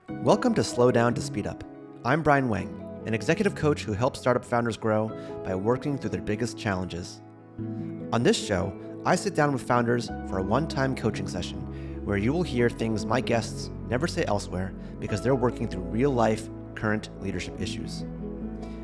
Welcome to Slow Down to Speed Up. I'm Brian Wang, an executive coach who helps startup founders grow by working through their biggest challenges. On this show, I sit down with founders for a one-time coaching session where you will hear things my guests never say elsewhere because they're working through real-life, current leadership issues.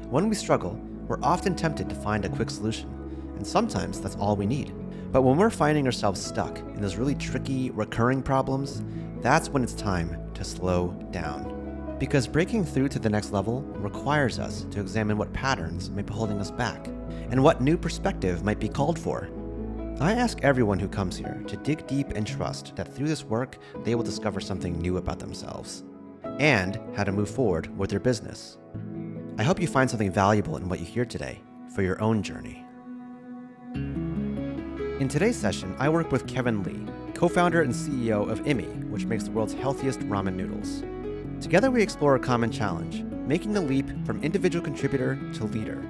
When we struggle, we're often tempted to find a quick solution, and sometimes that's all we need. But when we're finding ourselves stuck in those really tricky, recurring problems, that's when it's time to slow down. Because breaking through to the next level requires us to examine what patterns may be holding us back, and what new perspective might be called for. I ask everyone who comes here to dig deep and trust that through this work, they will discover something new about themselves, and how to move forward with their business. I hope you find something valuable in what you hear today for your own journey. In today's session, I work with Kevin Lee, co-founder and CEO of immi, which makes the world's healthiest ramen noodles. Together we explore a common challenge, making the leap from individual contributor to leader.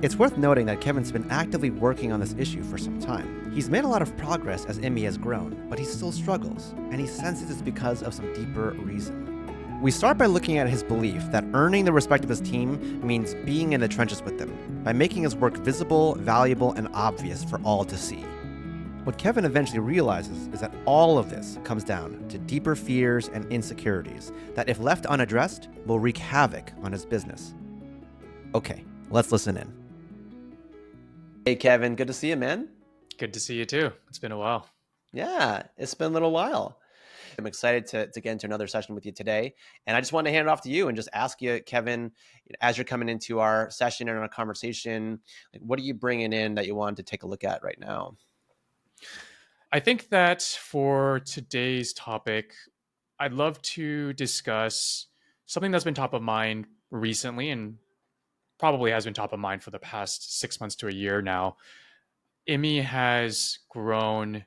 It's worth noting that Kevin's been actively working on this issue for some time. He's made a lot of progress as immi has grown, but he still struggles, and he senses it's because of some deeper reason. We start by looking at his belief that earning the respect of his team means being in the trenches with them, by making his work visible, valuable, and obvious for all to see. What Kevin eventually realizes is that all of this comes down to deeper fears and insecurities that, if left unaddressed, will wreak havoc on his business. Okay, let's listen in. Hey, Kevin, good to see you, man. Good to see you too. It's been a while. Yeah, it's been a little while. I'm excited to get into another session with you today. And I just want to hand it off to you and just ask you, Kevin, as you're coming into our session and our conversation, what are you bringing in that you want to take a look at right now? I think that for today's topic, I'd love to discuss something that's been top of mind recently and probably has been top of mind for the past 6 months to a year now. immi has grown,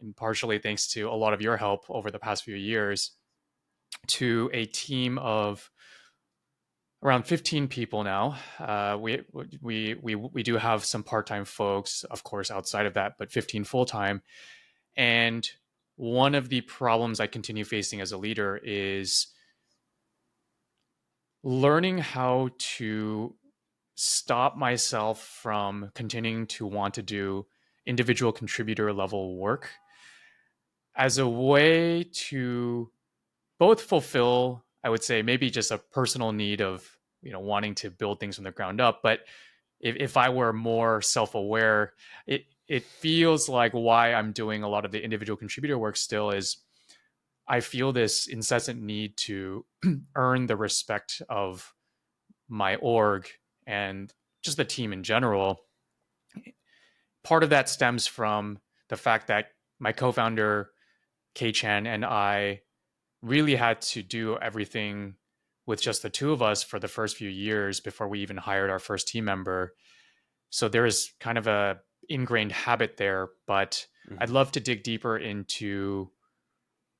and partially thanks to a lot of your help over the past few years, to a team of around 15 people now. We do have some part-time folks, of course, outside of that, but 15 full-time. And one of the problems I continue facing as a leader is learning how to stop myself from continuing to want to do individual contributor level work as a way to both fulfill, I would say, maybe just a personal need of, wanting to build things from the ground up. But if I were more self-aware, it feels like why I'm doing a lot of the individual contributor work still is I feel this incessant need to earn the respect of my org and just the team in general. Part of that stems from the fact that my co-founder Kei Chan and I really had to do everything with just the two of us for the first few years before we even hired our first team member. So there is kind of a ingrained habit there, but I'd love to dig deeper into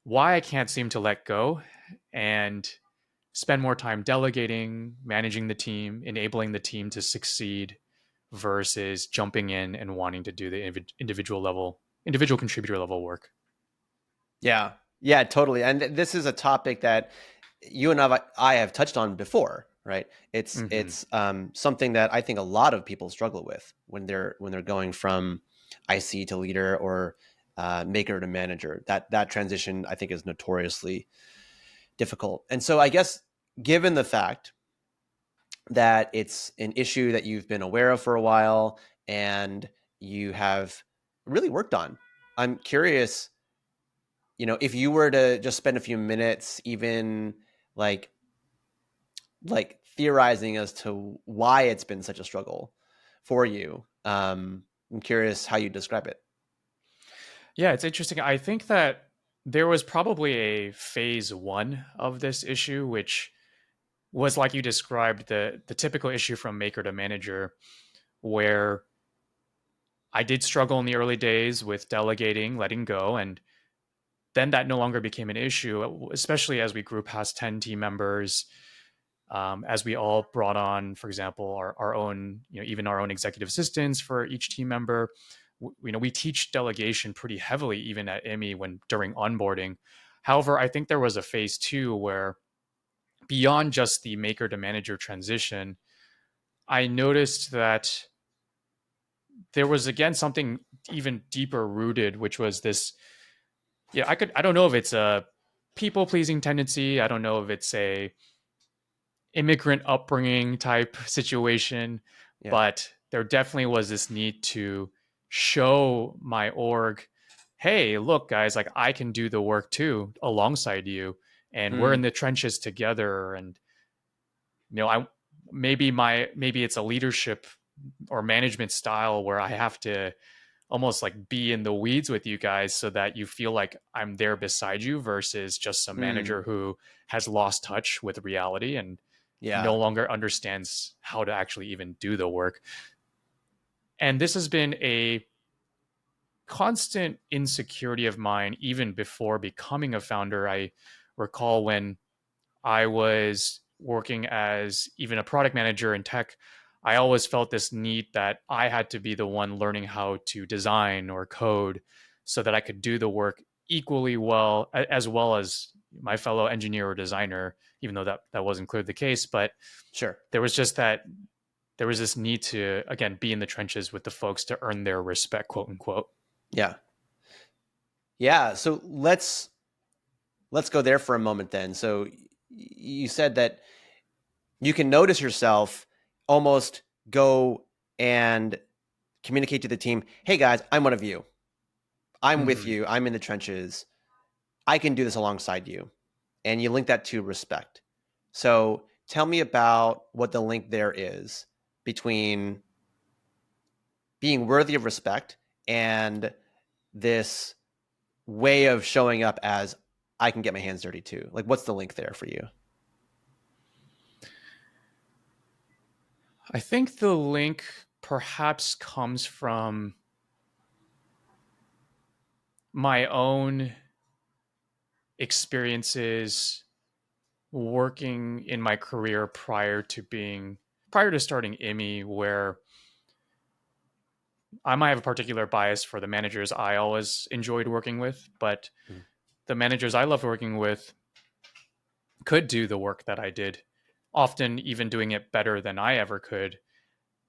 why I can't seem to let go and spend more time delegating, managing the team, enabling the team to succeed versus jumping in and wanting to do the individual contributor level work. Yeah, totally. And this is a topic that you and I have touched on before, right? It's something that I think a lot of people struggle with when they're going from IC to leader or maker to manager. That transition, I think, is notoriously difficult. And so I guess given the fact that it's an issue that you've been aware of for a while and you have really worked on, I'm curious, if you were to just spend a few minutes even like theorizing as to why it's been such a struggle for you, I'm curious how you describe it. Yeah, it's interesting. I think that there was probably a phase one of this issue, which was like you described, the typical issue from maker to manager, where I did struggle in the early days with delegating, letting go, and then that no longer became an issue, especially as we grew past 10 team members, as we all brought on, for example, our own, even our own executive assistants for each team member. We teach delegation pretty heavily, even at immi during onboarding. However, I think there was a phase two where beyond just the maker to manager transition, I noticed that there was again something even deeper rooted, which was this. Yeah, I don't know if it's a people pleasing tendency. I don't know if it's a immigrant upbringing type situation, Yeah. but there definitely was this need to show my org, hey, look, guys, like I can do the work too alongside you, and we're in Mm. the trenches together. And I maybe it's a leadership or management style where I have to almost like be in the weeds with you guys so that you feel like I'm there beside you versus just some Mm. manager who has lost touch with reality and no Yeah. longer understands how to actually even do the work. And this has been a constant insecurity of mine even before becoming a founder. I recall when I was working as even a product manager in tech, I always felt this need that I had to be the one learning how to design or code so that I could do the work equally well as my fellow engineer or designer, even though that wasn't clearly the case. But Sure. there was just that there was this need to again be in the trenches with the folks to earn their respect, quote unquote. Yeah. Yeah. So let's go there for a moment then. So you said that you can notice yourself almost go and communicate to the team, hey guys, I'm one of you. I'm with Mm-hmm. you. I'm in the trenches. I can do this alongside you. And you link that to respect. So tell me about what the link there is between being worthy of respect and this way of showing up as I can get my hands dirty too. Like, what's the link there for you? I think the link perhaps comes from my own experiences working in my career prior to starting immi, where I might have a particular bias for the managers I always enjoyed working with, but Mm. the managers I loved working with could do the work that I did, often even doing it better than I ever could.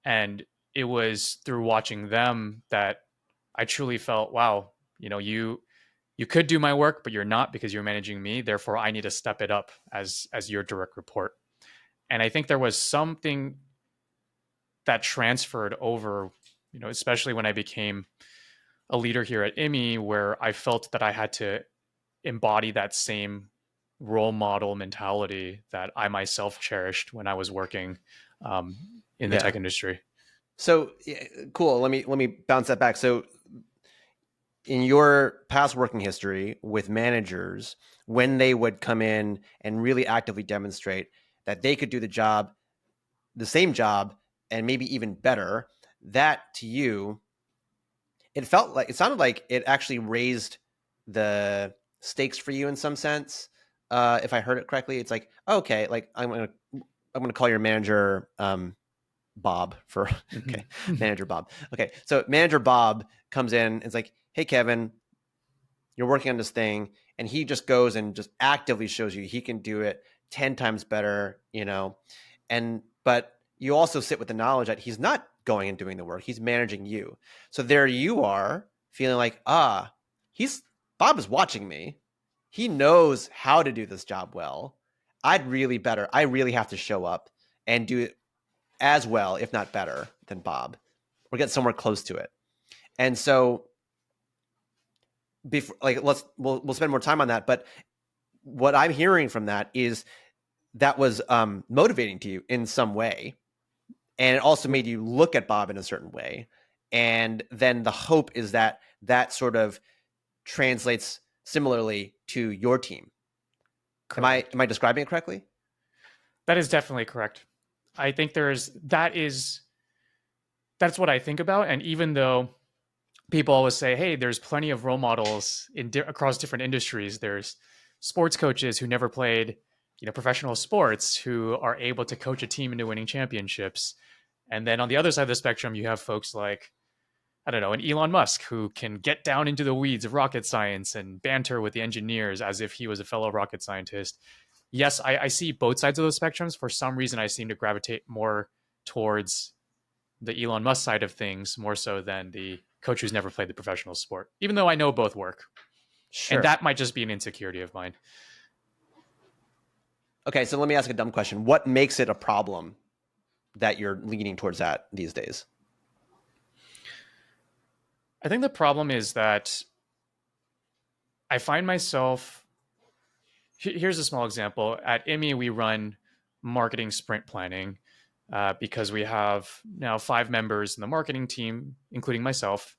And it was through watching them that I truly felt, wow, you could do my work, but you're not because you're managing me. Therefore, I need to step it up as your direct report. And I think there was something that transferred over, especially when I became a leader here at immi, where I felt that I had to embody that same role model mentality that I myself cherished when I was working in the Yeah. tech industry. So yeah, cool. Let me bounce that back. So in your past working history with managers, when they would come in and really actively demonstrate that they could do the same job, and maybe even better, that to you, it sounded like it actually raised the stakes for you in some sense. If I heard it correctly, it's like, okay, like I'm gonna call your manager Bob for okay, Mm-hmm. manager Bob. Okay, so manager Bob comes in and it's like, hey Kevin, you're working on this thing, and he just goes and just actively shows you he can do it 10 times better, and but you also sit with the knowledge that he's not going and doing the work, he's managing you. So there you are feeling like, he's Bob is watching me, he knows how to do this job well, I really have to show up and do it as well, if not better than Bob, or get somewhere close to it. And so before, like, we'll spend more time on that, but what I'm hearing from that is that was motivating to you in some way, and it also made you look at Bob in a certain way, and then the hope is that that sort of translates similarly to your team. am i Correct. am i describing it correctly? That is definitely correct. I think that's what I think about. And even though people always say, "Hey, there's plenty of role models across different industries," there's sports coaches who never played, professional sports who are able to coach a team into winning championships. And then on the other side of the spectrum, you have folks like I don't know, an Elon Musk who can get down into the weeds of rocket science and banter with the engineers as if he was a fellow rocket scientist. Yes, I see both sides of those spectrums. For some reason, I seem to gravitate more towards the Elon Musk side of things more so than the coach who's never played the professional sport, even though I know both work. And Sure. that might just be an insecurity of mine. Okay, so let me ask a dumb question. What makes it a problem that you're leaning towards that these days? I think the problem is that I find myself. Here's a small example. At immi, we run marketing sprint planning because we have now 5 members in the marketing team, including myself,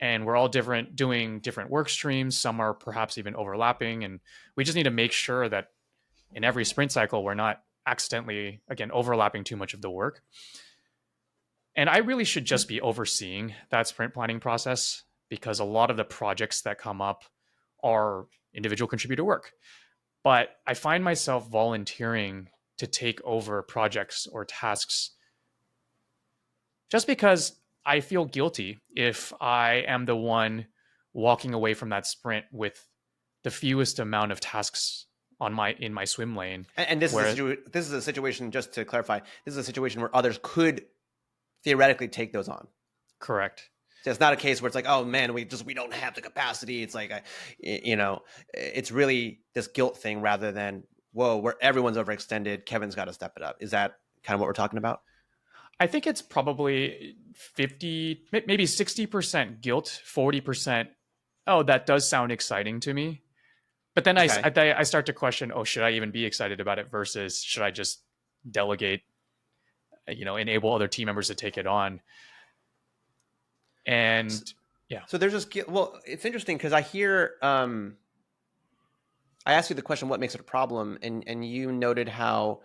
and we're all different, doing different work streams. Some are perhaps even overlapping, and we just need to make sure that in every sprint cycle, we're not accidentally, again, overlapping too much of the work. And I really should just be overseeing that sprint planning process because a lot of the projects that come up are individual contributor work. But I find myself volunteering to take over projects or tasks just because I feel guilty if I am the one walking away from that sprint with the fewest amount of tasks on my in my swim lane. And this Where is this is a situation, just to clarify, this is a situation where others could theoretically take those on. correct. So it's not a case where it's like, oh man, we don't have the capacity. It's like, it's really this guilt thing rather than, whoa, where everyone's overextended. Kevin's got to step it up. Is that kind of what we're talking about? I think it's probably 50, maybe 60% guilt, 40%. Oh, that does sound exciting to me. But then Okay. I start to question, oh, should I even be excited about it versus should I just delegate, enable other team members to take it on? And yeah, So there's this, well, it's interesting because I hear, I asked you the question, what makes it a problem? And you noted how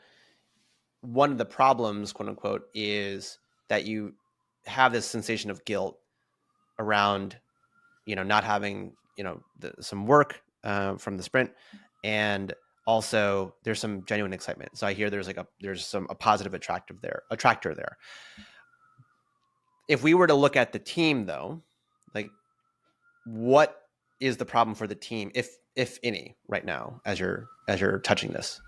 one of the problems, quote unquote, is that you have this sensation of guilt around, not having, some work from the sprint, and also there's some genuine excitement. So I hear there's a positive attractor there. If we were to look at the team though, like what is the problem for the team, if any, right now, as you're touching this?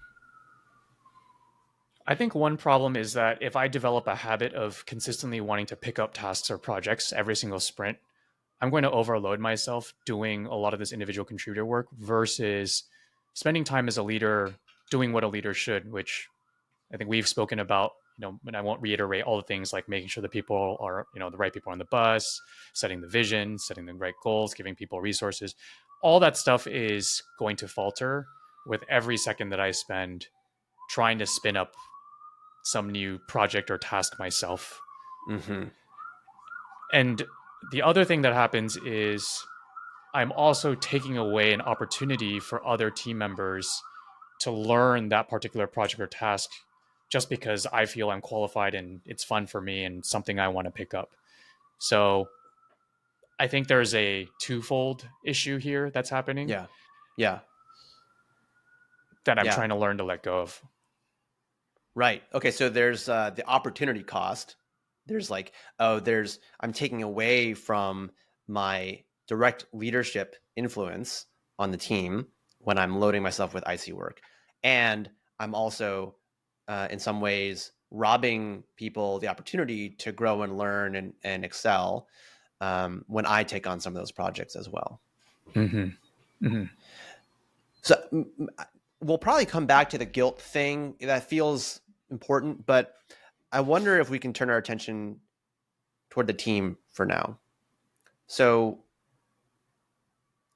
I think one problem is that if I develop a habit of consistently wanting to pick up tasks or projects every single sprint, I'm going to overload myself doing a lot of this individual contributor work versus spending time as a leader doing what a leader should, which I think we've spoken about, and I won't reiterate all the things like making sure the people are, the right people on the bus, setting the vision, setting the right goals, giving people resources. All that stuff is going to falter with every second that I spend trying to spin up some new project or task myself. Mm-hmm. And the other thing that happens is I'm also taking away an opportunity for other team members to learn that particular project or task just because I feel I'm qualified and it's fun for me and something I want to pick up. So I think there's a twofold issue here that's happening Yeah. Yeah. that I'm Yeah. trying to learn to let go of. Right. Okay. So there's the opportunity cost. There's like, I'm taking away from my direct leadership influence on the team when I'm loading myself with IC work. And I'm also, in some ways, robbing people the opportunity to grow and learn and excel when I take on some of those projects as well. Mm-hmm. Mm-hmm. So we'll probably come back to the guilt thing. That feels important, but I wonder if we can turn our attention toward the team for now. So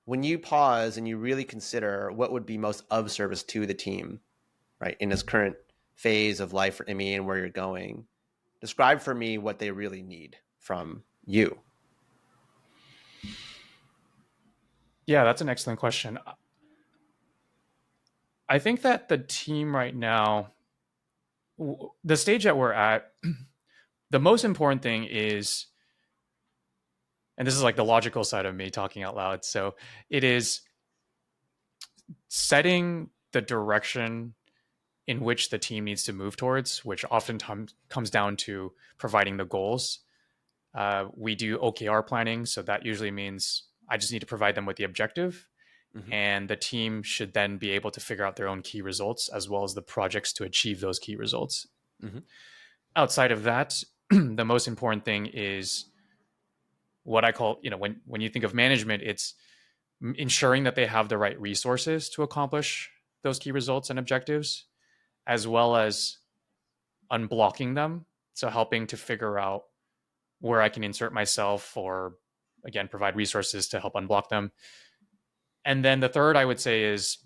when you pause and you really consider what would be most of service to the team, right, in this current phase of life for immi and where you're going, describe for me what they really need from you. Yeah, that's an excellent question. I think that the team right now, the stage that we're at, the most important thing is, and this is like the logical side of me talking out loud. So it is setting the direction in which the team needs to move towards, which oftentimes comes down to providing the goals. We do OKR planning. So that usually means I just need to provide them with the objective, Hmm. and the team should then be able to figure out their own key results as well as the projects to achieve those key results. Hmm. Outside of that, the most important thing is what I call, when you think of management, it's ensuring that they have the right resources to accomplish those key results and objectives, as well as unblocking them. So helping to figure out where I can insert myself or again provide resources to help unblock them. And then the third I would say is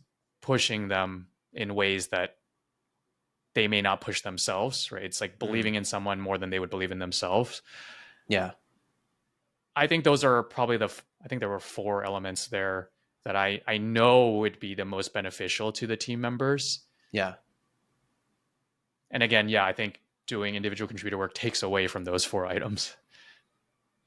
pushing them in ways that they may not push themselves, right? It's like Mm. believing in someone more than they would believe in themselves. Yeah. I think those are probably I think there were four elements there that I know would be the most beneficial to the team members. Yeah. And again, yeah, I think doing individual contributor work takes away from those four items.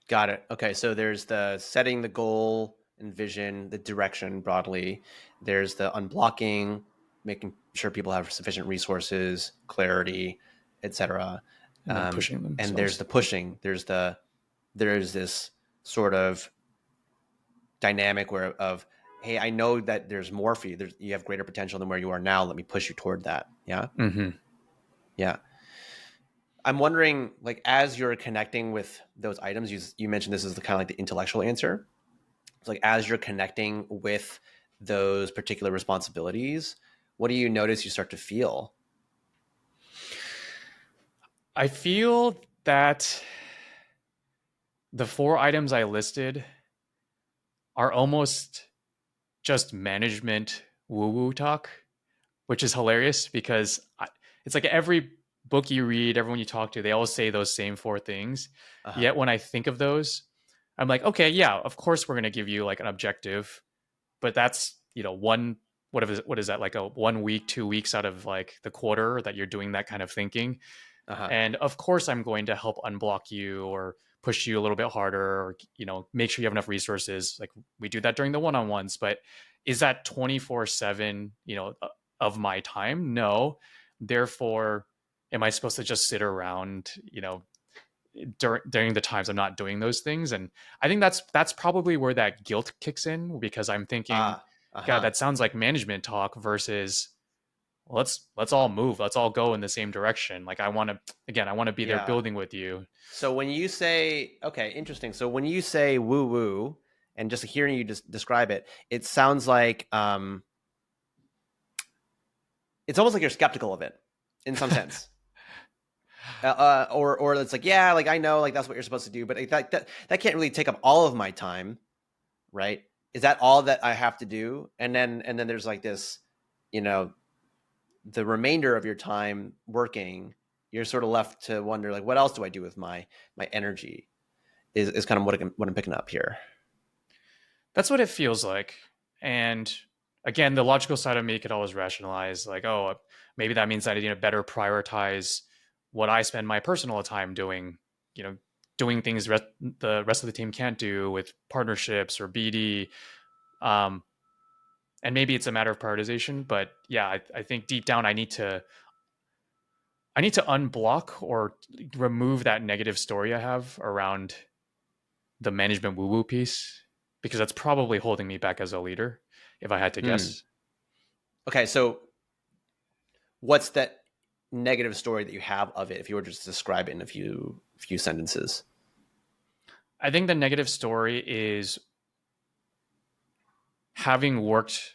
Got it. Okay. So there's the setting the goal and vision, the direction broadly. There's the unblocking, making sure people have sufficient resources, clarity, etc. And then pushing And there's themselves. the pushing. There's this sort of dynamic where of, hey, I know that there's more for you. You have greater potential than where you are now. Let me push you toward that. Yeah. Mm-hmm. Yeah. I'm wondering, like, as you're connecting with those items, you mentioned this is the kind of like the intellectual answer. It's like as you're connecting with those particular responsibilities, what do you notice you start to feel? I feel that the four items I listed are almost just management woo woo talk, which is hilarious because it's like every book you read, everyone you talk to, they all say those same four things. Uh huh. Yet when I think of those, I'm like, okay, yeah, of course we're going to give you like an objective, but that's, what is that, like a 1 week, 2 weeks out of like the quarter that you're doing that kind of thinking. Uh huh. And of course I'm going to help unblock you or push you a little bit harder, or make sure you have enough resources. Like we do that during the one-on-ones, but is that 24/7 of my time? No. Therefore, am I supposed to just sit around during the times I'm not doing those things? And I think that's probably where that guilt kicks in, because I'm thinking, Ah. Uh god, huh. that sounds like management talk versus let's all move, let's all go in the same direction. Like I want to be there Yeah. building with you. So when you say, okay, interesting. So when you say woo woo, and just hearing you just describe it, it sounds like it's almost like you're skeptical of it in some sense. Or it's like, yeah, like I know, like that's what you're supposed to do, but that can't really take up all of my time, right? Is that all that I have to do? And then there's like this, you know, the remainder of your time working, you're sort of left to wonder, like, what else do I do with my energy? Is kind of what I'm picking up here. That's what it feels like. And again, the logical side of me could always rationalize, like, oh, maybe that means that I need to better prioritize what I spend my personal time doing, you know, doing things the rest of the team can't do with partnerships or BD. Um, and maybe it's a matter of prioritization, but yeah, I think deep down I need to unblock or remove that negative story I have around the management woo woo piece, because that's probably holding me back as a leader, if I had to Hmm. guess. Okay, so what's that negative story that you have of it? If you were to just describe it in a few sentences. I think the negative story is having worked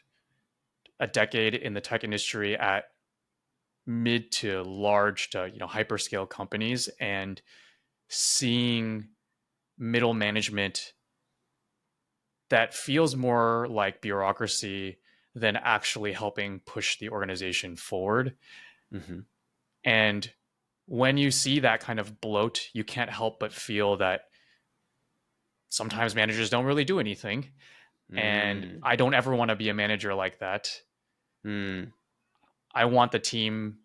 a decade in the tech industry at mid to large to hyperscale companies, and seeing middle management that feels more like bureaucracy than actually helping push the organization forward. Mm-hmm. And when you see that kind of bloat, you can't help but feel that sometimes managers don't really do anything. And Mm. I don't ever want to be a manager like that. Mm. I want the team.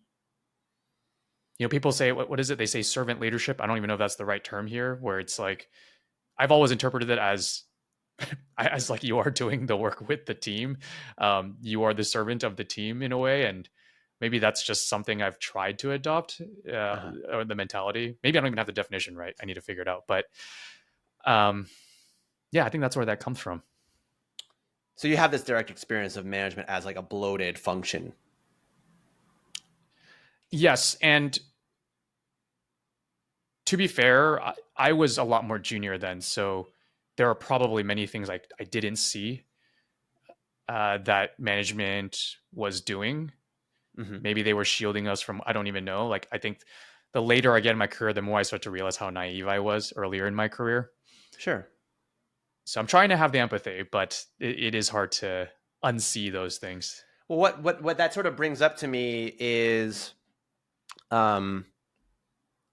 People say, what is it? They say servant leadership. I don't even know if that's the right term here, where it's like, I've always interpreted it as, as like you are doing the work with the team. You are the servant of the team in a way. And maybe that's just something I've tried to adopt, Uh-huh. or the mentality. Maybe I don't even have the definition right. I need to figure it out. But um, yeah, I think that's where that comes from. So you have this direct experience of management as like a bloated function. Yes, and to be fair, I was a lot more junior then, so there are probably many things I didn't see that management was doing. Mm-hmm. Maybe they were shielding us from, I don't even know. Like, I think the later I get in my career, the more I start to realize how naive I was earlier in my career. Sure. So I'm trying to have the empathy, but it is hard to unsee those things. Well, what that sort of brings up to me is, um,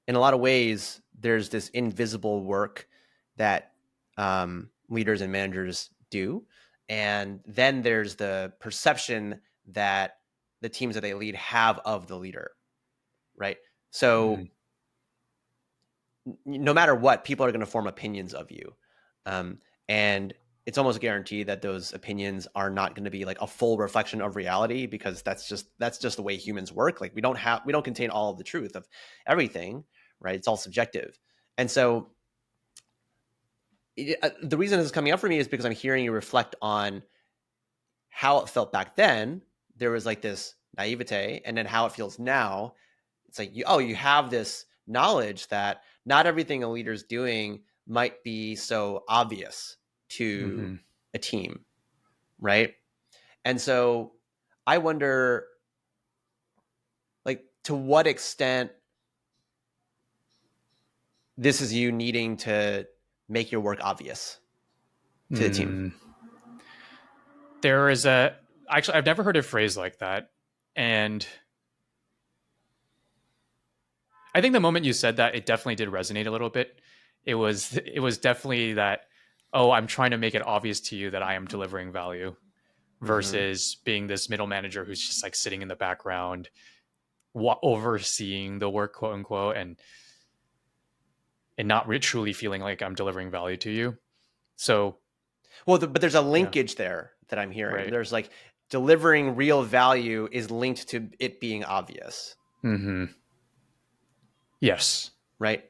in a lot of ways, there's this invisible work that leaders and managers do, and then there's the perception that the teams that they lead have of the leader, right? So Mm-hmm. no matter what, people are going to form opinions of you, and it's almost guaranteed that those opinions are not going to be like a full reflection of reality, because that's just the way humans work. Like we don't contain all of the truth of everything, right? It's all subjective. And so the reason this is coming up for me is because I'm hearing you reflect on how it felt back then. There was like this naivete, and then how it feels now. It's like you have this knowledge that not everything a leader's doing might be so obvious to Mm-hmm. a team, right? And so I wonder, like, to what extent this is you needing to make your work obvious to the team. Mm. There is a, actually, I've never heard a phrase like that. And I think the moment you said that, it definitely did resonate a little bit. It was definitely that, oh, I'm trying to make it obvious to you that I am delivering value, Mm-hmm. versus being this middle manager who's just like sitting in the background, overseeing the work, quote unquote, and not truly feeling like I'm delivering value to you. So Well, but there's a yeah, linkage there that I'm hearing. right. There's like delivering real value is linked to it being obvious, Mm-hmm. Yes. right?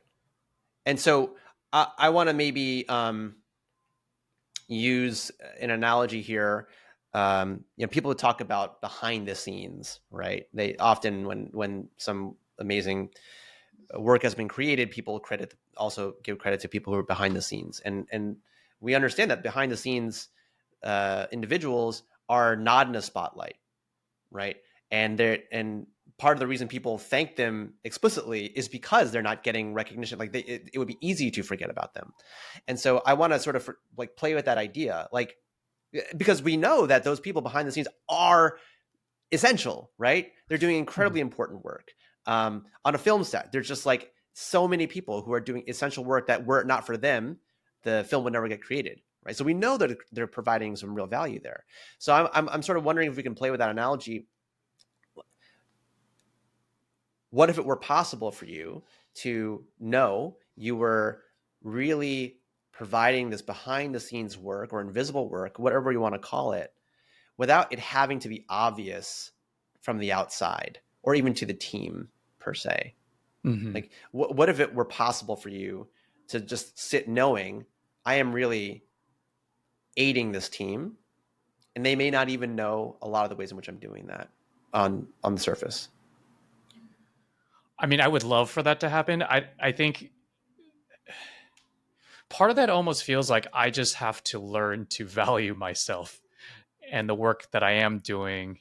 And so I want to maybe use an analogy here. People talk about behind the scenes, right? They often, when some amazing work has been created, people also give credit to people who are behind the scenes, and we understand that behind the scenes individuals are not in a spotlight, right? And part of the reason people thank them explicitly is because they're not getting recognition. Like it would be easy to forget about them. And so I want to sort of like play with that idea, like, because we know that those people behind the scenes are essential, right? They're doing Mm-hmm. incredibly important work. On a film set, there's just like so many people who are doing essential work that were it not for them, the film would never get created, right? So we know that they're providing some real value there. So I'm sort of wondering if we can play with that analogy. What if it were possible for you to know you were really providing this behind the scenes work or invisible work, whatever you want to call it, without it having to be obvious from the outside or even to the team per se? Mm-hmm. Like, what if it were possible for you to just sit knowing I am really aiding this team, and they may not even know a lot of the ways in which I'm doing that on the surface? I mean, I would love for that to happen. I think part of that almost feels like I just have to learn to value myself and the work that I am doing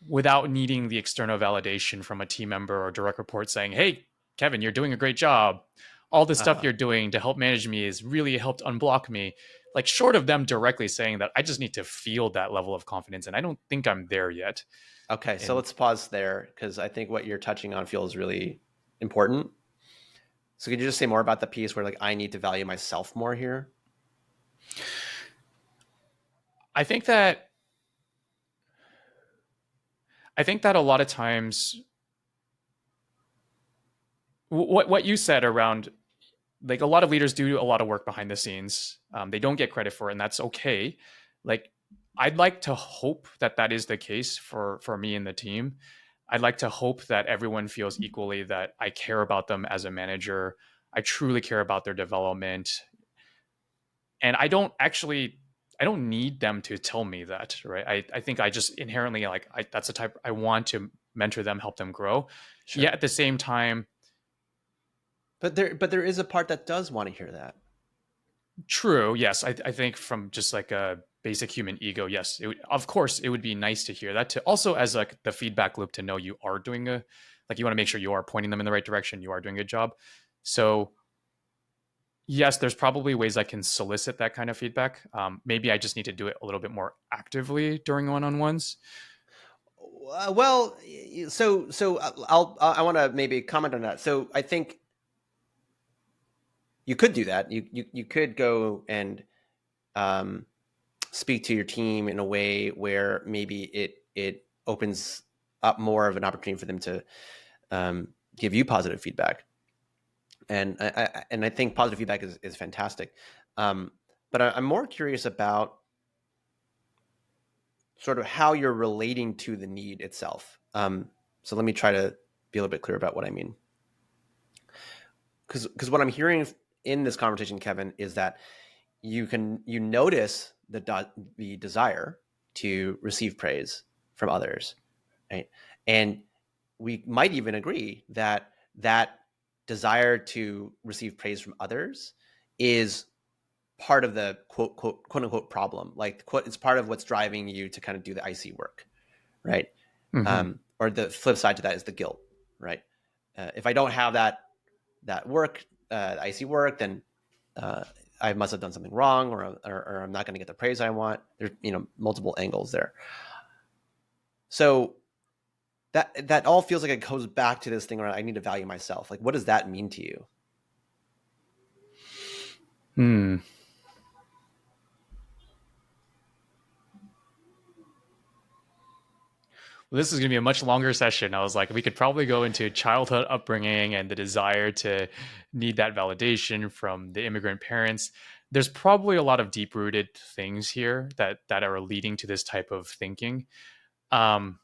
without needing the external validation from a team member or direct report saying, "Hey, Kevin, you're doing a great job. All the stuff Uh-huh. you're doing to help manage me has really helped unblock me." Like, short of them directly saying that, I just need to feel that level of confidence, and I don't think I'm there yet. Okay, so And let's pause there because I think what you're touching on feels really important. So could you just say more about the piece where like I need to value myself more here? I think that I think that a lot of times, what you said around, like, a lot of leaders do a lot of work behind the scenes. They don't get credit for it, and that's okay. Like, I'd like to hope that that is the case for me and the team. I'd like to hope that everyone feels equally that I care about them as a manager. I truly care about their development. And I don't need them to tell me that, right? I think I just inherently that's the type I want to mentor them, help them grow. Sure. Yet at the same time, But there is a part that does want to hear that. true, yes, I think from just like a basic human ego, yes, of course it would be nice to hear that, to also as like the feedback loop to know you are doing a, like you want to make sure you are pointing them in the right direction, you are doing a good job. So yes, there's probably ways I can solicit that kind of feedback. Maybe I just need to do it a little bit more actively during one-on-ones. Well, I want to maybe comment on that. So I think you could do that. You could go and um, speak to your team in a way where maybe it opens up more of an opportunity for them to give you positive feedback. And I think positive feedback is fantastic. Um, but I'm more curious about sort of how you're relating to the need itself. So let me try to be a little bit clear about what I mean. Because what I'm hearing in this conversation, Kevin, is that you notice the desire to receive praise from others, right? And we might even agree that that desire to receive praise from others is part of the quote unquote problem. Like quote, it's part of what's driving you to kind of do the icy work, right? Mm-hmm. Or the flip side to that is the guilt, right? If I don't have that work, icy work, then uh, I must have done something wrong, or I'm not going to get the praise I want. There's multiple angles there. So that all feels like it goes back to this thing where I need to value myself. Like, what does that mean to you? Hmm. Well, this is going to be a much longer session. I was like, we could probably go into childhood upbringing and the desire to need that validation from the immigrant parents. There's probably a lot of deep rooted things here that are leading to this type of thinking. Um,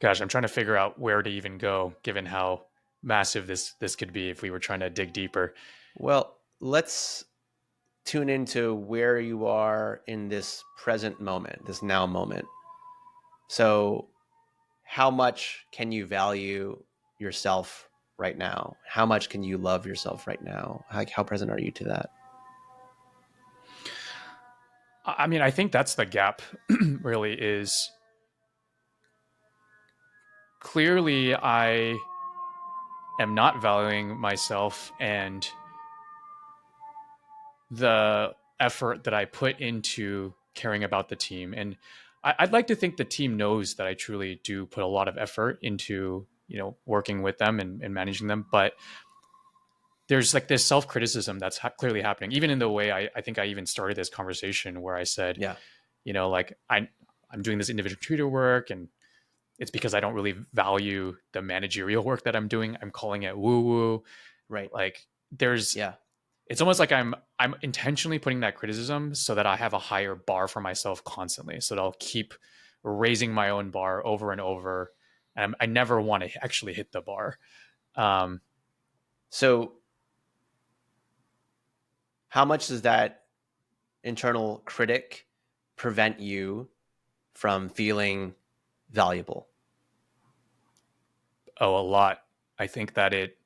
Gosh, I'm trying to figure out where to even go, given how massive this could be if we were trying to dig deeper. Well, let's tune into where you are in this present moment, this now moment. So, how much can you value yourself right now? How much can you love yourself right now? How present are you to that? I mean, I think that's the gap. Really, is clearly I am not valuing myself and the effort that I put into caring about the team. And I'd like to think the team knows that I truly do put a lot of effort into, working with them and managing them. But there's like this self criticism that's clearly happening, even in the way I think I even started this conversation where I said, Yeah, like I'm doing this individual tutor work and it's because I don't really value the managerial work that I'm doing. I'm calling it woo woo. right. Like there's Yeah, it's almost like I'm intentionally putting that criticism so that I have a higher bar for myself constantly, so that I'll keep raising my own bar over and over, and I never want to actually hit the bar. um, so how much does that internal critic prevent you from feeling valuable? oh, a lot. i think that it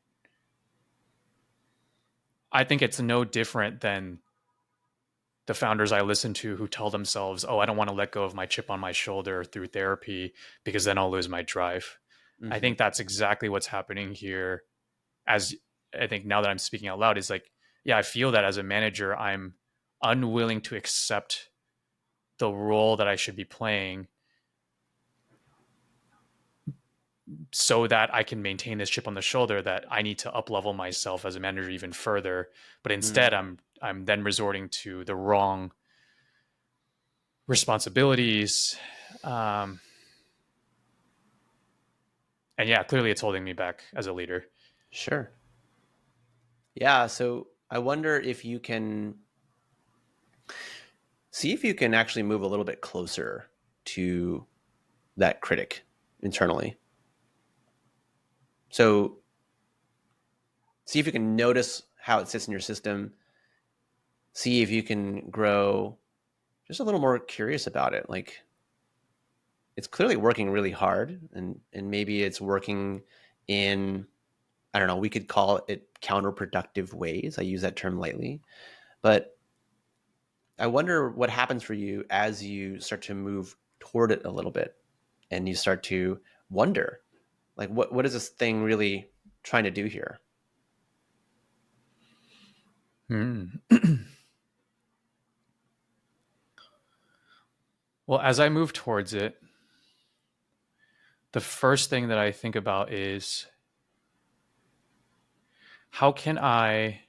I think it's no different than the founders I listen to who tell themselves, oh, I don't want to let go of my chip on my shoulder through therapy because then I'll lose my drive. I Mm-hmm. think that's exactly what's happening here. As I think now that I'm speaking out loud, is like, yeah, I feel that as a manager, I'm unwilling to accept the role that I should be playing so that I can maintain this chip on the shoulder, that I need to up level myself as a manager even further. But Mm. instead I'm then resorting to the wrong responsibilities. Um, and yeah, clearly it's holding me back as a leader. Sure. Yeah. So I wonder if you can see if you can actually move a little bit closer to that critic internally. So see if you can notice how it sits in your system. See if you can grow just a little more curious about it. Like it's clearly working really hard, and maybe it's working in, I don't know, we could call it counterproductive ways. I use that term lightly, but I wonder what happens for you as you start to move toward it a little bit and you start to wonder, like, what is this thing really trying to do here? Hmm. Well, as I move towards it, the first thing that I think about is how can I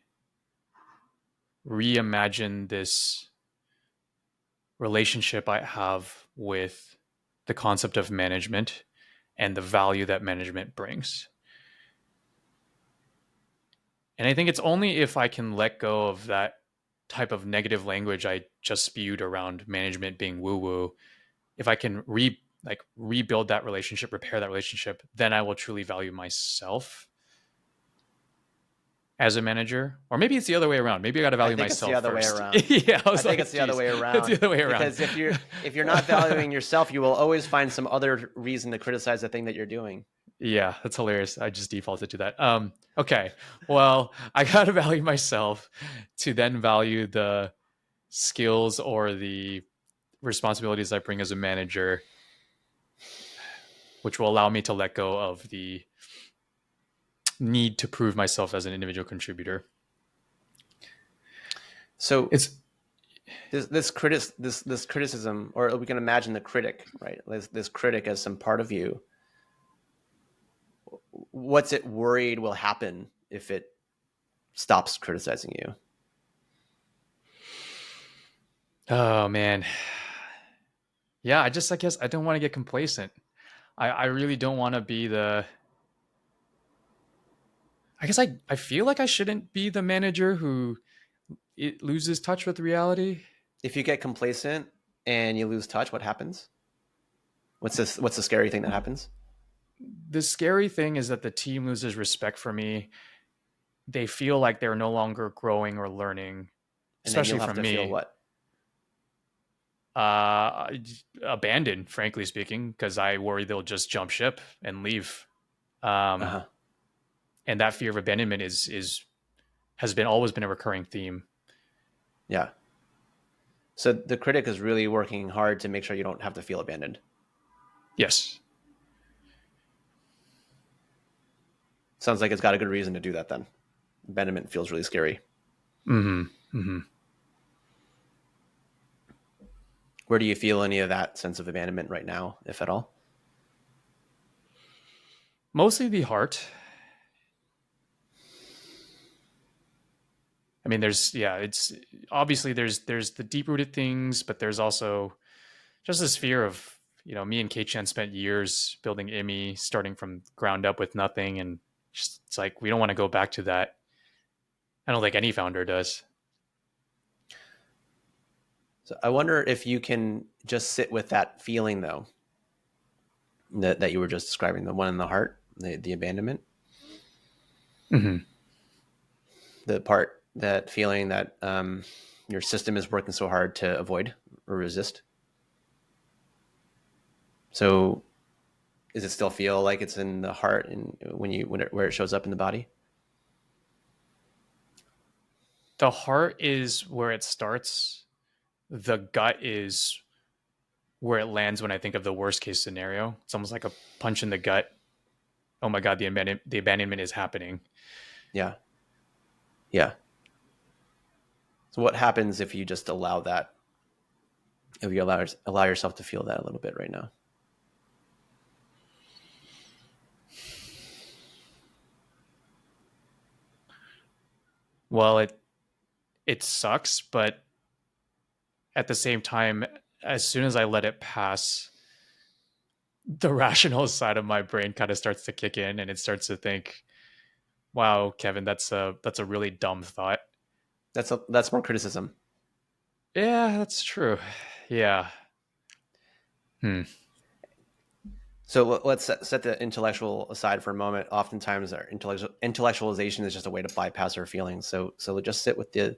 reimagine this relationship I have with the concept of management and the value that management brings. And I think it's only if I can let go of that type of negative language I just spewed around management being woo woo, if I can rebuild that relationship, repair that relationship, then I will truly value myself as a manager. Or maybe it's the other way around. Maybe I got to I value think it's the myself other way first. around. Yeah, I I was think like, it's the other geez, way it's the around other way around. because if you're not valuing yourself, you will always find some other reason to criticize the thing that you're doing. Yeah, that's hilarious. I just defaulted to that. Okay. Well, I gotta value myself to then value the skills or the responsibilities I bring as a manager, which will allow me to let go of the need to prove myself as an individual contributor. So It's this criticism, or we can imagine the critic, right? This critic as some part of you. What's it worried will happen if it stops criticizing you? oh man. Yeah, I guess I don't want to get complacent. I really don't want to be the I guess I feel like I shouldn't be the manager who it loses touch with reality. If you get complacent and you lose touch, what happens? What's the scary thing that happens? The scary thing is that the team loses respect for me. They feel like they're no longer growing or learning, And then especially you'll have from to feel me. what? Uh, Abandoned, frankly speaking, because I worry they'll just jump ship and leave. Um, Uh-huh. and that fear of abandonment is has been always been a recurring theme. Yeah. So the critic is really working hard to make sure you don't have to feel abandoned. Yes. Sounds like it's got a good reason to do that then. Abandonment feels really scary. Mm-hmm. Mm-hmm. Where do you feel any of that sense of abandonment right now, if at all? Mostly the heart. I mean, it's obviously there's the deep rooted things, but there's also just this fear of me and Kei Chen spent years building immi, starting from ground up with nothing, and just, it's like we don't want to go back to that. I don't think any founder does. So I wonder if you can just sit with that feeling though, that you were just describing, the one in the heart, the abandonment, Mm-hmm. the part, that feeling that your system is working so hard to avoid or resist. So does it still feel like it's in the heart and where it shows up in the body? The heart is where it starts. The gut is where it lands when I think of the worst case scenario. It's almost like a punch in the gut. Oh my god, the abandonment is happening. Yeah. Yeah. So what happens if you just allow that? If you allow yourself to feel that a little bit right now? Well, it sucks, but at the same time, as soon as I let it pass, the rational side of my brain kind of starts to kick in and it starts to think, Wow, Kevin, that's a really dumb thought. That's more criticism. Yeah, that's true. Yeah. Hmm. So let's set the intellectual aside for a moment. Oftentimes, our intellectualization is just a way to bypass our feelings. So just sit with the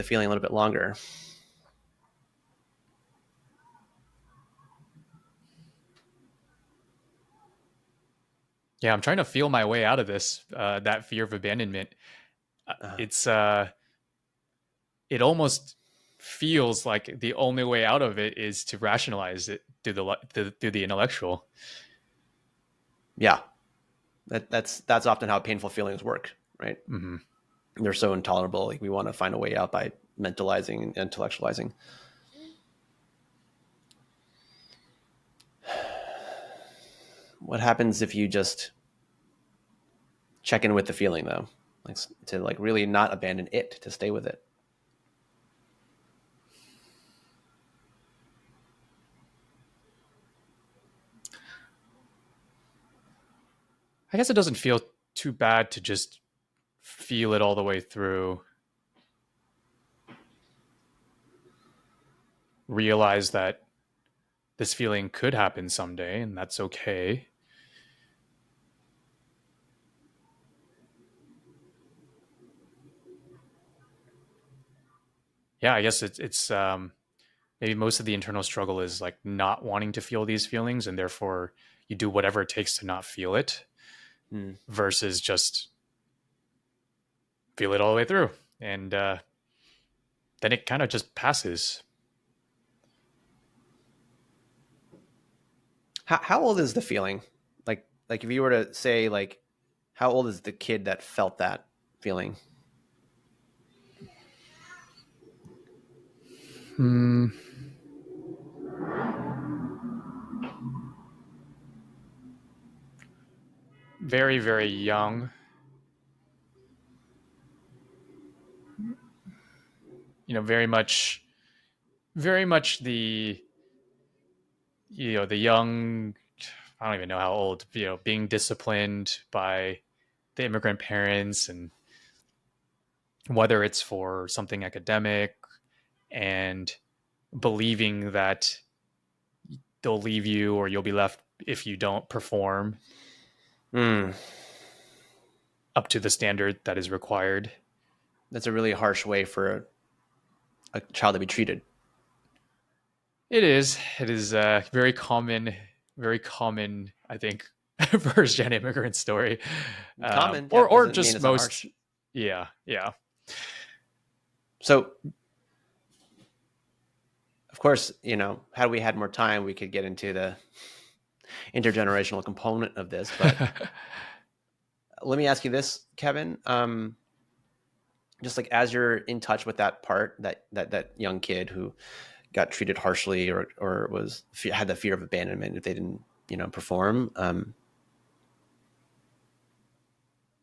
feeling a little bit longer. Yeah, I'm trying to feel my way out of this. That fear of abandonment. Uh, It's it almost feels like the only way out of it is to rationalize it through the intellectual. yeah, that's often how painful feelings work, right? Mm-hmm. They're so intolerable. Like we want to find a way out by mentalizing and intellectualizing. What happens if you just check in with the feeling though, like to like really not abandon it, to stay with it? I guess it doesn't feel too bad to just feel it all the way through, realize that this feeling could happen someday, and that's okay. Yeah, I guess it's maybe most of the internal struggle is like not wanting to feel these feelings, and therefore you do whatever it takes to not feel it, Hmm. versus just feel it all the way through, and then it kind of just passes. How old is the feeling? Like if you were to say like, how old is the kid that felt that feeling? Hmm. Very, very young. Very much the the young. I don't even know how old. Being disciplined by the immigrant parents, and whether it's for something academic, and believing that they'll leave you or you'll be left if you don't perform Hmm. up to the standard that is required. That's a really harsh way for a child to be treated. It is. It is very common. Very common. I think first gen immigrant story, Common, yeah, or doesn't mean just it's not most. harsh. Yeah, yeah. So, of course, had we had more time, we could get into the intergenerational component of this. But let me ask you this, Kevin. Just like as you're in touch with that part, that young kid who got treated harshly or had the fear of abandonment if they didn't perform.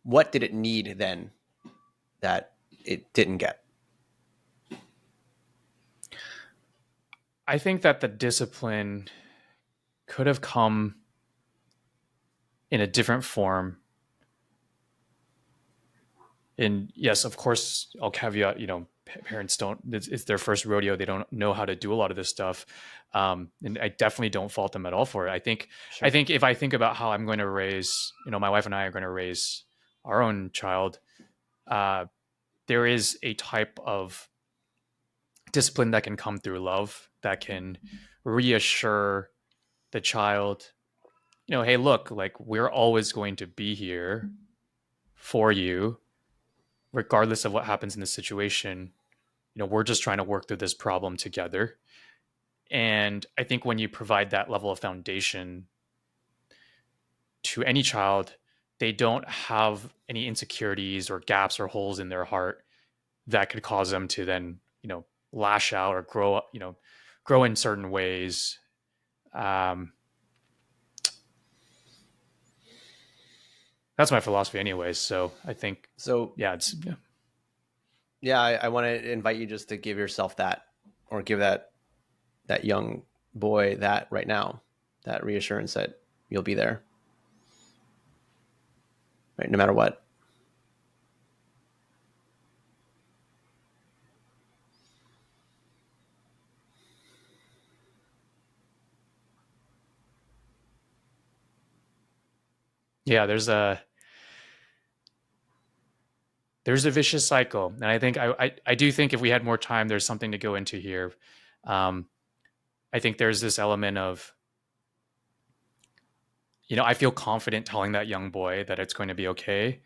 What did it need then that it didn't get? I think that the discipline could have come in a different form. And yes, of course, I'll caveat, parents don't, it's their first rodeo. They don't know how to do a lot of this stuff. And I definitely don't fault them at all for it. I Sure. think if I think about how I'm going to raise, my wife and I are going to raise our own child, uh, there is a type of discipline that can come through love that can reassure the child, hey, look, like we're always going to be here for you, regardless of what happens in the situation. We're just trying to work through this problem together. And I think when you provide that level of foundation to any child, they don't have any insecurities or gaps or holes in their heart that could cause them to then, lash out or grow up, grow in certain ways. Um, that's my philosophy, anyways. So I think, So yeah, it's yeah. yeah, I want to invite you just to give yourself that, or give that young boy that right now, that reassurance that you'll be there, right, no matter what. Yeah, there's a vicious cycle, and I think I do think if we had more time, there's something to go into here. Um, I think there's this element of, I feel confident telling that young boy that it's going to be okay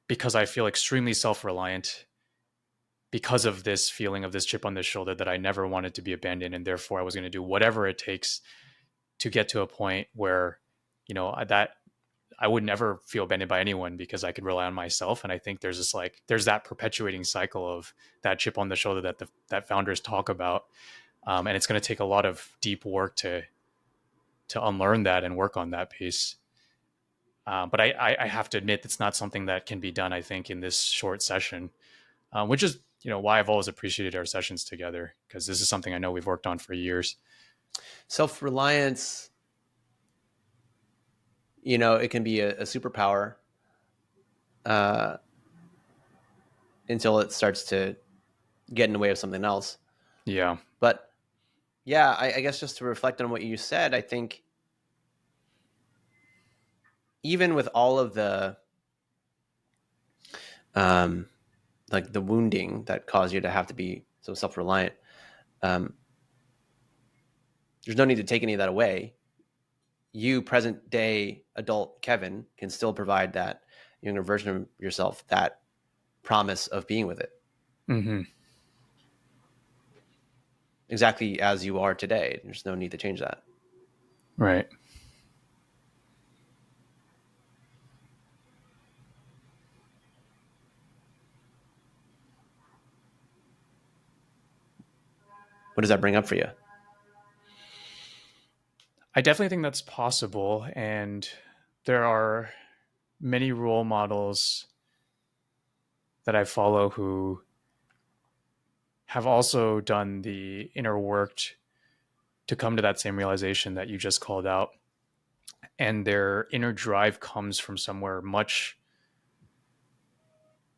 because I feel extremely self reliant because of this feeling of this chip on the shoulder that I never wanted to be abandoned, and therefore I was going to do whatever it takes to get to a point where, that I would never feel abandoned by anyone because I could rely on myself. And I think there's that perpetuating cycle of that chip on the shoulder that founders talk about, and it's going to take a lot of deep work to unlearn that and work on that piece. But I have to admit, it's not something that can be done, I think, in this short session, which is why I've always appreciated our sessions together, because this is something I know we've worked on for years. Self-reliance, it can be a superpower until it starts to get in the way of something else. Yeah. But yeah, I guess just to reflect on what you said, I think even with all of the like the wounding that caused you to have to be so self-reliant, um, there's no need to take any of that away. You, present day adult Kevin, can still provide that younger version of yourself that promise of being with it Mm-hmm. exactly as you are today. There's no need to change that. Right. What does that bring up for you? I definitely think that's possible. And there are many role models that I follow who have also done the inner work to come to that same realization that you just called out. And their inner drive comes from somewhere much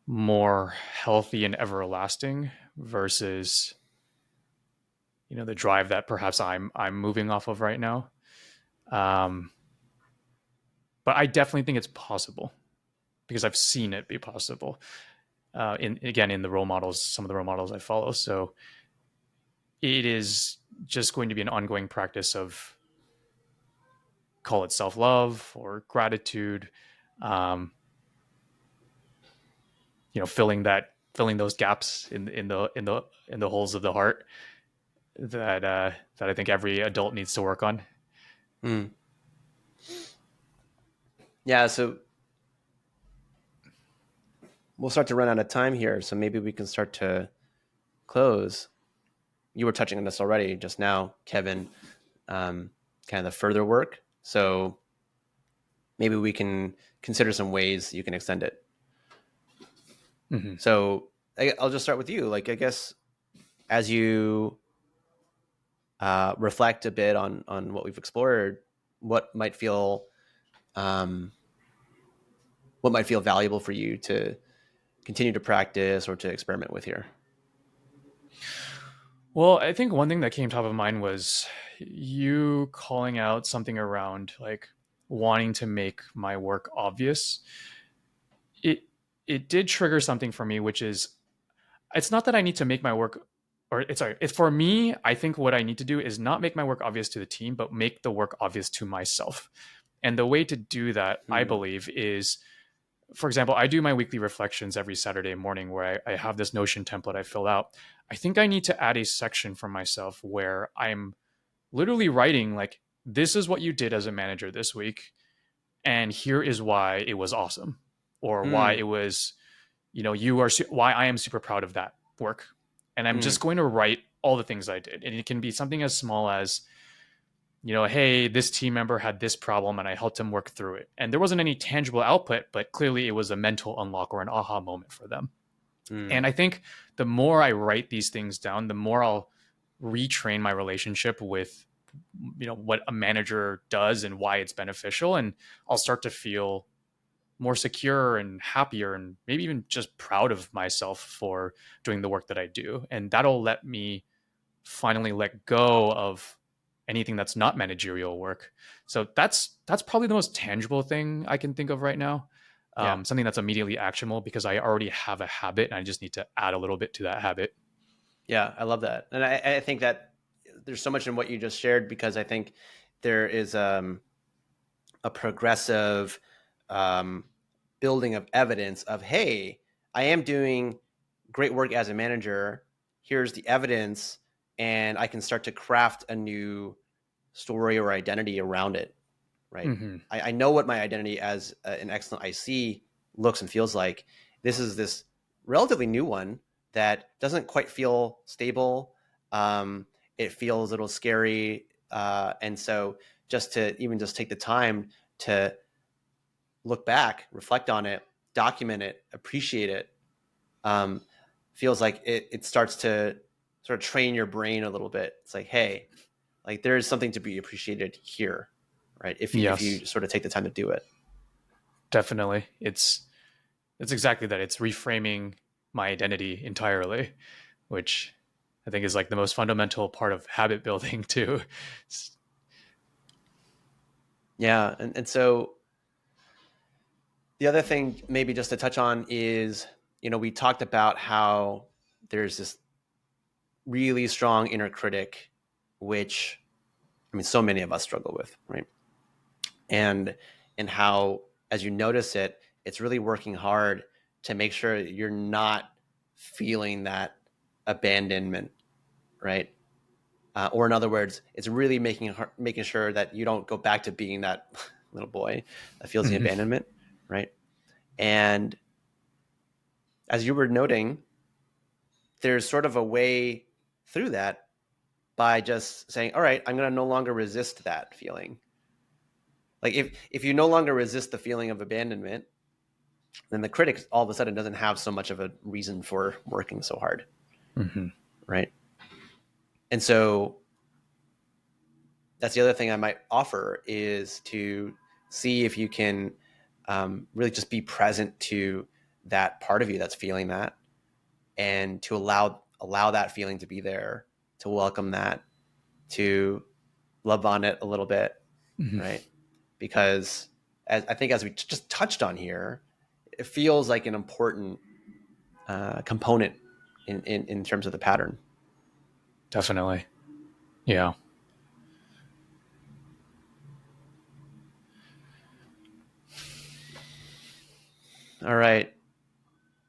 more healthy and everlasting versus the drive that perhaps I'm moving off of right now. Um, but I definitely think it's possible because I've seen it be possible. In the role models, some of the role models I follow. So it is just going to be an ongoing practice of, call it self love or gratitude, um, filling those gaps in the holes of the heart that I think every adult needs to work on. Mm. Yeah, so we'll start to run out of time here. So maybe we can start to close. You were touching on this already just now, Kevin, kind of the further work. So maybe we can consider some ways you can extend it. Mm-hmm. So I'll just start with you. Like, I guess as you reflect a bit on what we've explored, what might feel um, valuable for you to continue to practice or to experiment with here. Well, I think one thing that came top of mind was you calling out something around like wanting to make my work obvious. It did trigger something for me, which is, it's not that I need to make my work, or it's for me. I think what I need to do is not make my work obvious to the team, but make the work obvious to myself. And the way to do that, I believe, is, for example, I do my weekly reflections every Saturday morning where I have this Notion template I fill out. I think I need to add a section for myself where I'm literally writing, like, this is what you did as a manager this week, and here is why it was awesome, or why it was, why I am super proud of that work. And I'm just going to write all the things I did. And it can be something as small as, hey, this team member had this problem and I helped him work through it. And there wasn't any tangible output, but clearly it was a mental unlock or an aha moment for them. And I think the more I write these things down, the more I'll retrain my relationship with, what a manager does and why it's beneficial. And I'll start to feel more secure and happier and maybe even just proud of myself for doing the work that I do. And that'll let me finally let go of anything that's not managerial work. So that's probably the most tangible thing I can think of right now. Yeah. Something that's immediately actionable because I already have a habit and I just need to add a little bit to that habit. Yeah, I love that. And I think that there's so much in what you just shared, because I think there is a progressive building of evidence of, hey, I am doing great work as a manager. Here's the evidence, and I can start to craft a new story or identity around it, right? Mm-hmm. I know what my identity as an excellent IC looks and feels like. This is this relatively new one that doesn't quite feel stable. It feels a little scary. And so just to even just take the time to look back, reflect on it, document it, appreciate it, feels like it starts to sort of train your brain a little bit. It's like, hey, like there is something to be appreciated here, right? If Yes, you sort of take the time to do it. definitely. It's exactly that. It's reframing my identity entirely, which I think is like the most fundamental part of habit building too. Yeah. And so the other thing maybe just to touch on is, we talked about how there's this really strong inner critic, which, I mean, so many of us struggle with, right? And how, as you notice it, it's really working hard to make sure that you're not feeling that abandonment, right? Or in other words, it's really making sure that you don't go back to being that little boy that feels the Mhm. abandonment, right? And as you were noting, there's sort of a way through that by just saying, all right, I'm going to no longer resist that feeling. Like if you no longer resist the feeling of abandonment, then the critic all of a sudden doesn't have so much of a reason for working so hard, Mm-hmm. right? And so that's the other thing I might offer, is to see if you can really just be present to that part of you that's feeling that, and to allow that feeling to be there, to welcome that, to love on it a little bit, Mm-hmm. right? Because I think as we just touched on here, it feels like an important component in terms of the pattern. Definitely. Yeah. All right.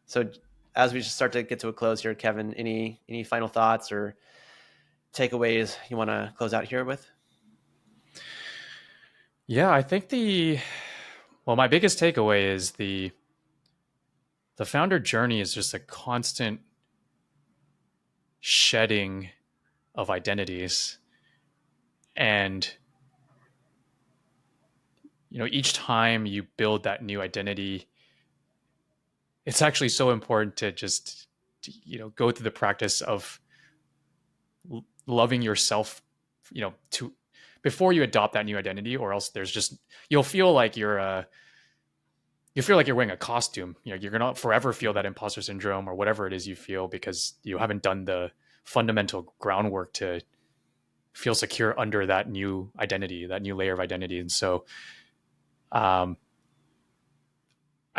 So as we start to get to a close here, Kevin, any final thoughts or takeaways you want to close out here with? Yeah, I think my biggest takeaway is the founder journey is just a constant shedding of identities. And each time you build that new identity, it's actually so important to just go through the practice of loving yourself, to before you adopt that new identity, or else there's just you'll feel like you feel like you're wearing a costume. You're gonna forever feel that imposter syndrome or whatever it is you feel, because you haven't done the fundamental groundwork to feel secure under that new identity, that new layer of identity. And so, I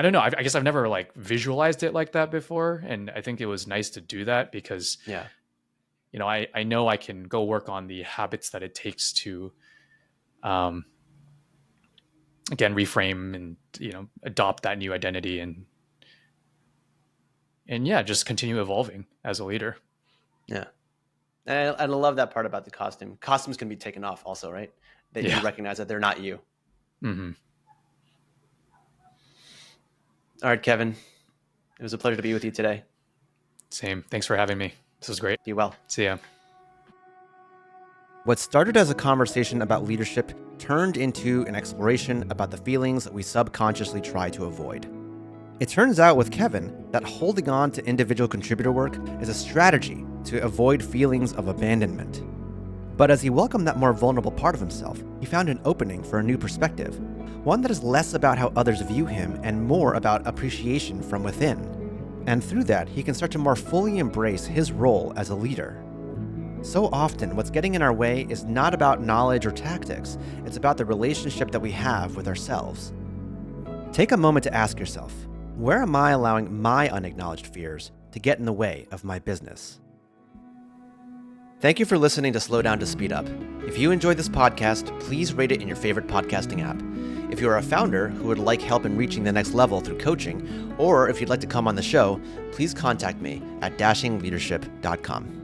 don't know. I guess I've never like visualized it like that before, and I think it was nice to do that because Yeah. I know I can go work on the habits that it takes to, um, again, reframe and adopt that new identity, and yeah, just continue evolving as a leader. Yeah. And I love that part about the costume. Costumes can be taken off also, right? That you Yeah. recognize that they're not you. Mm-hmm. All right, Kevin, it was a pleasure to be with you today. Same. Thanks for having me. This was great. Be well. See ya. What started as a conversation about leadership turned into an exploration about the feelings we subconsciously try to avoid. It turns out with Kevin that holding on to individual contributor work is a strategy to avoid feelings of abandonment. But as he welcomed that more vulnerable part of himself, he found an opening for a new perspective, one that is less about how others view him and more about appreciation from within. And through that, he can start to more fully embrace his role as a leader. So often, what's getting in our way is not about knowledge or tactics, it's about the relationship that we have with ourselves. Take a moment to ask yourself, where am I allowing my unacknowledged fears to get in the way of my business? Thank you for listening to Slow Down to Speed Up. If you enjoyed this podcast, please rate it in your favorite podcasting app. If you are a founder who would like help in reaching the next level through coaching, or if you'd like to come on the show, please contact me at dashingleadership.com.